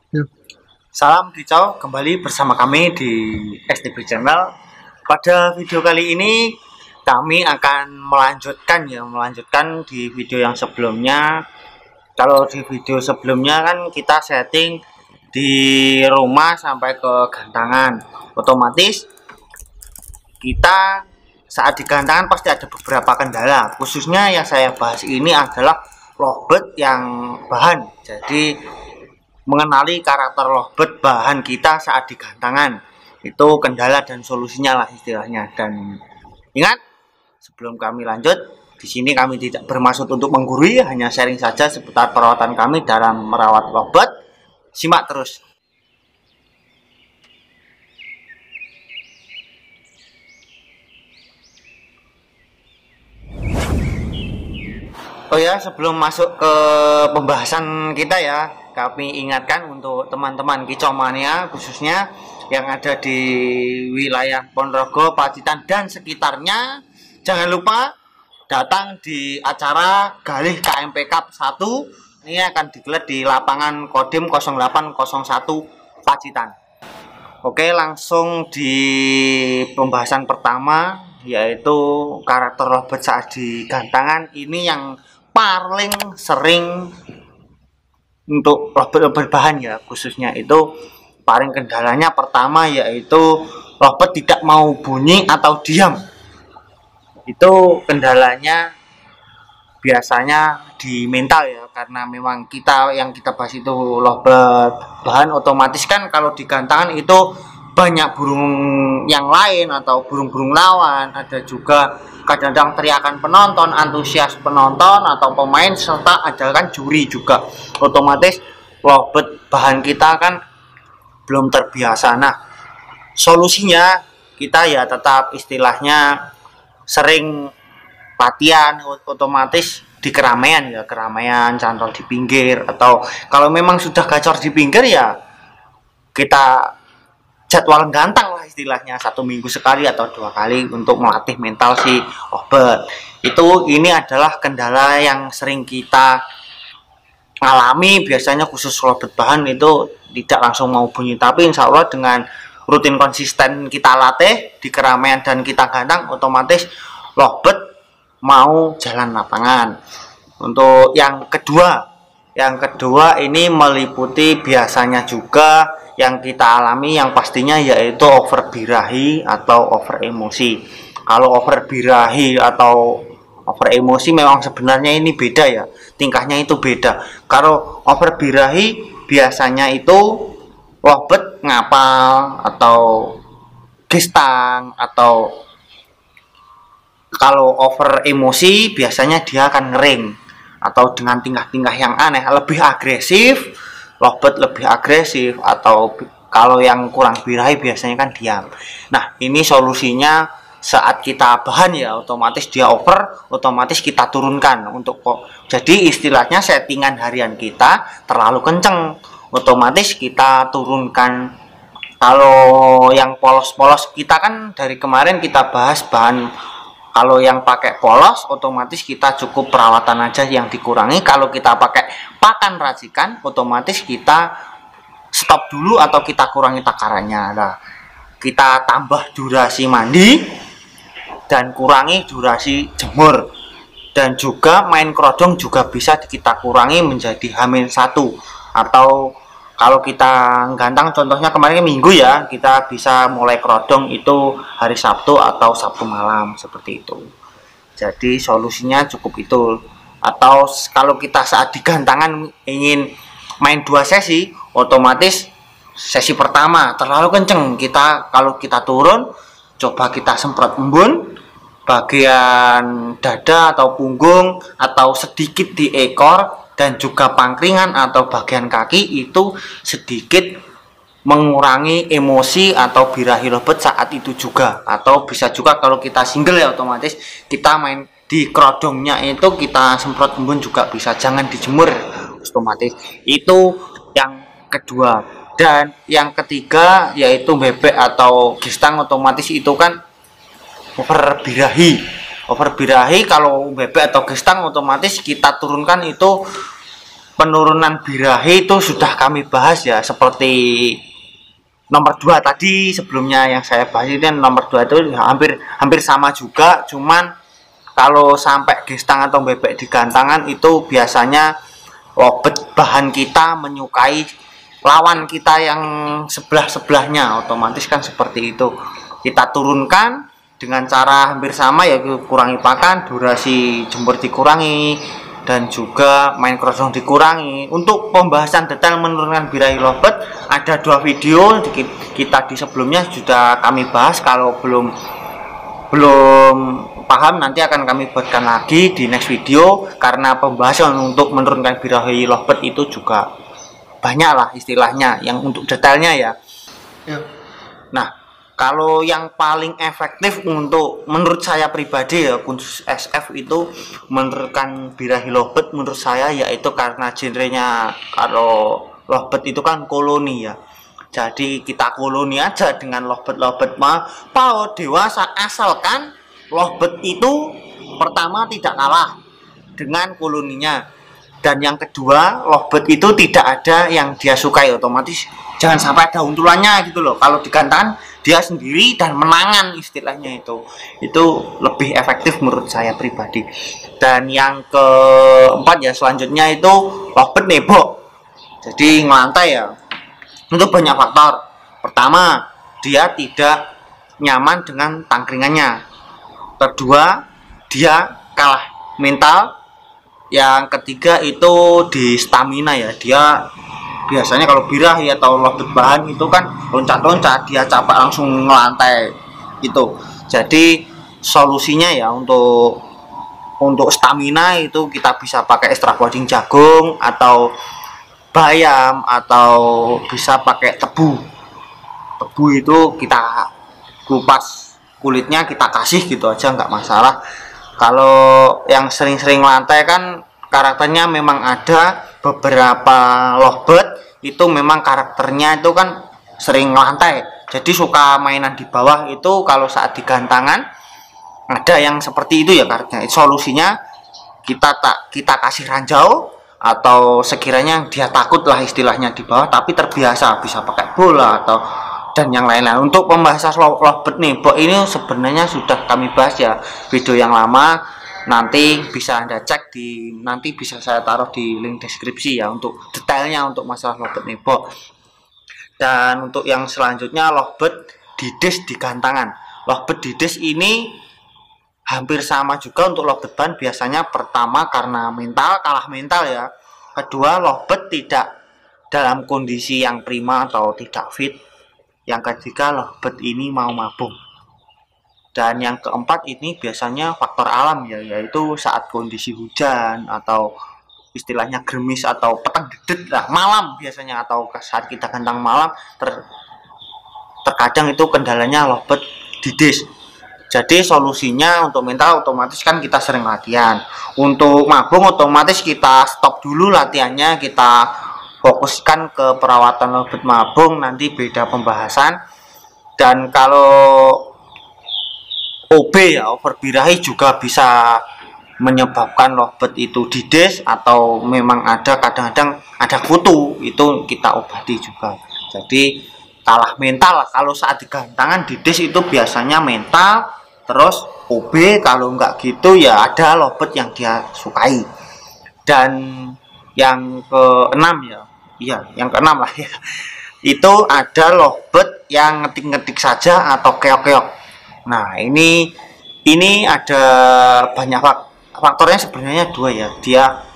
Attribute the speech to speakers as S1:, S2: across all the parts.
S1: Ya. Salam kicau, kembali bersama kami di STB Channel. Pada video kali ini kami akan melanjutkan di video yang sebelumnya. Kalau di video sebelumnya kan kita setting di rumah sampai ke gantangan. Otomatis kita saat di gantangan pasti ada beberapa kendala. Khususnya yang saya bahas ini adalah lovebird yang bahan. Jadi mengenali karakter lovebird bahan kita saat di gantangan itu kendala dan solusinya lah istilahnya. Dan ingat, sebelum kami lanjut, di sini kami tidak bermaksud untuk menggurui, hanya sharing saja seputar perawatan kami dalam merawat lovebird. Simak terus. Oh ya, sebelum masuk ke pembahasan kita ya, kami ingatkan untuk teman-teman kicau mania khususnya yang ada di wilayah Ponorogo, Pacitan dan sekitarnya, jangan lupa datang di acara Galih KMP Cup 1. Ini akan digelar di lapangan Kodim 0801 Pacitan. Oke, langsung di pembahasan pertama, yaitu karakter lovebird saat di gantangan. Ini yang paling sering untuk lovebird berbahan ya, khususnya itu paling kendalanya pertama yaitu lovebird tidak mau bunyi atau diam. Itu kendalanya biasanya di mental ya, karena memang yang kita bahas itu lovebird bahan. Otomatis kan kalau di gantangan itu banyak burung yang lain atau burung-burung lawan, ada juga kadang-kadang teriakan penonton, antusias penonton atau pemain, serta ada kan juri juga. Otomatis lovebird bahan kita kan belum terbiasa. Nah, solusinya kita ya tetap istilahnya sering latihan, otomatis di keramaian ya, keramaian cantol di pinggir, atau kalau memang sudah gacor di pinggir ya kita jadwal gantang lah istilahnya, 1 minggu sekali atau 2 kali untuk melatih mental si lovebird. Ini adalah kendala yang sering kita alami biasanya, khusus lovebird bahan itu tidak langsung mau bunyi, tapi insya Allah dengan rutin konsisten kita latih di keramaian dan kita gantang, otomatis lovebird mau jalan lapangan. Untuk yang kedua ini meliputi biasanya juga yang kita alami yang pastinya yaitu over birahi atau over emosi. Kalau over birahi atau over emosi memang sebenarnya ini beda ya, tingkahnya itu beda. Kalau over birahi biasanya itu lovebird ngapal atau gestang, atau kalau over emosi biasanya dia akan ngering atau dengan tingkah-tingkah yang aneh, lebih agresif. Lovebird lebih agresif, atau kalau yang kurang birahi biasanya kan diam. Nah, ini solusinya saat kita bahan ya, otomatis dia over, otomatis kita turunkan untuk jadi istilahnya settingan harian kita terlalu kenceng, otomatis kita turunkan. Kalau yang polos-polos, kita kan dari kemarin kita bahas bahan, kalau yang pakai polos otomatis kita cukup perawatan aja yang dikurangi. Kalau kita pakai pakan racikan, otomatis kita stop dulu atau kita kurangi takarannya. Nah, kita tambah durasi mandi dan kurangi durasi jemur, dan juga main kerodong juga bisa kita kurangi menjadi H-1, atau kalau kita gantang contohnya kemarin minggu ya, kita bisa mulai kerodong itu hari Sabtu atau Sabtu malam, seperti itu. Jadi solusinya cukup itu. Atau kalau kita saat di gantangan ingin main 2 sesi, otomatis sesi pertama terlalu kenceng, kalau kita turun, coba kita semprot embun bagian dada atau punggung, atau sedikit di ekor dan juga pangkringan atau bagian kaki, itu sedikit mengurangi emosi atau birahi lovebird saat itu juga. Atau bisa juga kalau kita single ya, otomatis kita main di kerodongnya itu kita semprot embun juga bisa, jangan dijemur otomatis. Itu yang kedua. Dan yang ketiga yaitu bebek atau gestang, otomatis itu kan over birahi. Kalau bebek atau gestang otomatis kita turunkan itu penurunan birahi itu sudah kami bahas ya, seperti nomor 2 tadi sebelumnya yang saya bahas itu. Nomor 2 itu hampir sama juga, cuman kalau sampai gestang atau bebek di gantangan itu biasanya lobet bahan kita menyukai lawan kita yang sebelahnya, otomatis kan seperti itu. Kita turunkan dengan cara hampir sama, yaitu kurangi pakan, durasi jemur dikurangi, dan juga main crossing dikurangi. Untuk pembahasan detail menurunkan birahi lobet ada 2 video kita di sebelumnya sudah kami bahas. Kalau belum paham nanti akan kami buatkan lagi di next video, karena pembahasan untuk menurunkan birahi lobet itu juga banyak lah istilahnya yang untuk detailnya ya. Nah, kalau yang paling efektif untuk menurut saya pribadi ya, khusus SF itu menurunkan birahi lobet menurut saya, yaitu karena genrenya kalau lobet itu kan koloni ya. Jadi kita koloni aja dengan lobet-lobet paut dewasa, asalkan lobet itu pertama tidak kalah dengan koloninya, dan yang kedua lobet itu tidak ada yang dia sukai, otomatis jangan sampai ada untulannya gitu loh. Kalau digantangan dia sendiri dan menangan istilahnya, itu lebih efektif menurut saya pribadi. Dan yang keempat ya selanjutnya itu lobet nebok, jadi ngelantai ya. Untuk banyak faktor. Pertama, dia tidak nyaman dengan tangkringannya. Kedua, dia kalah mental. Yang ketiga itu di stamina ya, dia biasanya kalau birahi atau lobet bahan itu kan loncat-loncat, dia capek langsung ngelantai gitu. Jadi solusinya ya untuk stamina itu kita bisa pakai extra boarding jagung atau bayam, atau bisa pakai tebu itu kita kupas kulitnya, kita kasih gitu aja nggak masalah. Kalau yang sering-sering lantai kan karakternya memang ada beberapa lobet itu memang karakternya itu kan sering lantai, jadi suka mainan di bawah. Itu kalau saat digantangan ada yang seperti itu ya karakternya. Solusinya kita kasih ranjau, atau sekiranya dia takut lah istilahnya di bawah tapi terbiasa, bisa pakai bola atau dan yang lain-lain. Untuk pembahasan lobet nebok ini sebenarnya sudah kami bahas ya, video yang lama, nanti bisa Anda cek nanti bisa saya taruh di link deskripsi ya untuk detailnya untuk masalah lobet nebok. Dan untuk yang selanjutnya lobet dides di gantangan. Lobet dides ini hampir sama juga untuk lobet ban. Biasanya pertama karena kalah mental ya. Kedua, lobet tidak dalam kondisi yang prima atau tidak fit. Yang ketiga, lobet ini mau mabung. Dan yang keempat ini biasanya faktor alam ya, yaitu saat kondisi hujan atau istilahnya gerimis atau petang dedet lah, malam biasanya, atau saat kita gantang malam terkadang itu kendalanya lobet dides. Jadi solusinya untuk mental otomatis kan kita sering latihan. Untuk mabung otomatis kita stop dulu latihannya, kita fokuskan ke perawatan lobet mabung, nanti beda pembahasan. Dan kalau OB ya, over birahi juga bisa menyebabkan lobet itu dides, atau memang ada kadang-kadang ada kutu, itu kita obati juga. Jadi kalah mental kalau saat digantangan dides itu biasanya mental, terus OB kalau enggak gitu ya ada lobet yang dia sukai. Dan yang keenam ya, iya yang keenam lah ya, itu ada lobet yang ngetik-ngetik saja atau keok-keok. Nah ini ada banyak faktornya sebenarnya, dua ya, dia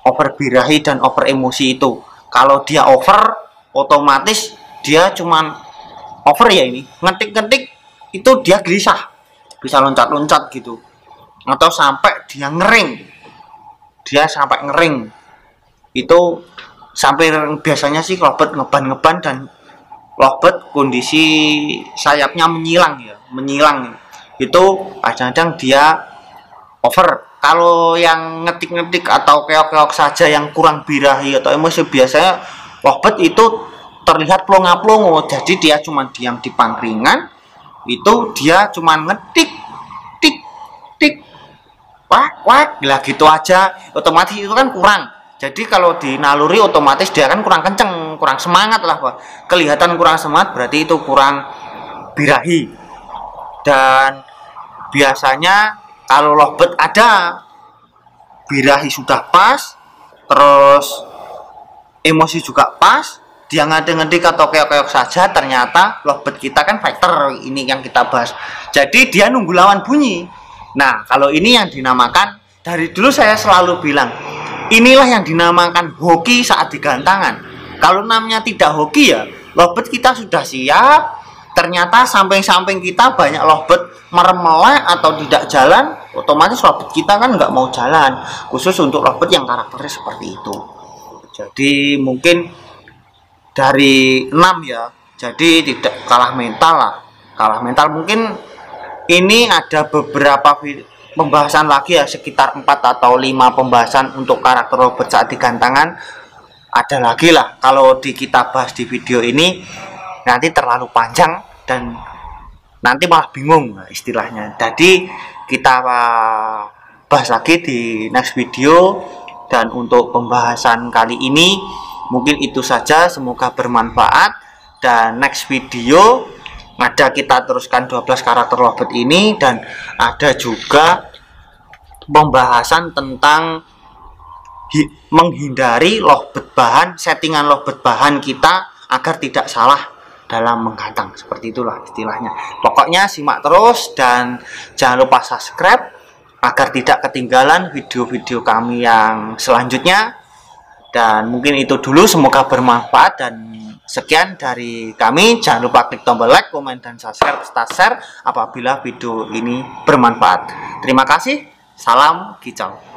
S1: over birahi dan over emosi itu. Kalau dia over otomatis dia cuman over ya, ini ngetik-ngetik itu dia gelisah, bisa loncat-loncat gitu, atau sampai dia sampai ngering, itu sampai biasanya sih lobet ngeban dan lobet kondisi sayapnya menyilang, itu kadang-kadang dia over. Kalau yang ngetik-ngetik atau keok-keok saja yang kurang birahi atau emosi, biasanya lobet itu terlihat plonga-plongo, jadi dia cuma diam di pangkringan, itu dia cuma ngetik tik tik wak wak lah gitu aja, otomatis itu kan kurang. Jadi kalau dinaluri otomatis dia kan kurang kenceng, kurang semangat lah, Pak. Kelihatan kurang semangat berarti itu kurang birahi. Dan biasanya kalau lovebird ada birahi sudah pas, terus emosi juga pas, dia ngade-ngede atau keok-keok saja, ternyata lovebird kita kan fighter, ini yang kita bahas. Jadi dia nunggu lawan bunyi. Nah, kalau ini yang dinamakan, dari dulu saya selalu bilang, inilah yang dinamakan hoki saat digantangan. Kalau namanya tidak hoki ya, lovebird kita sudah siap, ternyata samping-samping kita banyak lovebird meremelek atau tidak jalan, otomatis lovebird kita kan nggak mau jalan. Khusus untuk lovebird yang karakternya seperti itu. Jadi mungkin dari 6 ya, jadi tidak kalah mental lah. Kalah mental mungkin ini ada beberapa pembahasan lagi ya, sekitar 4 atau 5 pembahasan untuk karakter lovebird saat digantangan. Ada lagi lah, kalau kita bahas di video ini nanti terlalu panjang dan nanti malah bingung istilahnya. Jadi kita bahas lagi di next video. Dan untuk pembahasan kali ini mungkin itu saja, semoga bermanfaat. Dan next video ada kita teruskan 12 karakter lovebird ini, dan ada juga pembahasan tentang menghindari lovebird bahan, settingan lovebird bahan kita agar tidak salah dalam menggantang. Seperti itulah istilahnya. Pokoknya simak terus dan jangan lupa subscribe agar tidak ketinggalan video-video kami yang selanjutnya. Dan mungkin itu dulu, semoga bermanfaat. Dan sekian dari kami, jangan lupa klik tombol like, komen, dan subscribe serta share apabila video ini bermanfaat. Terima kasih, salam kicau.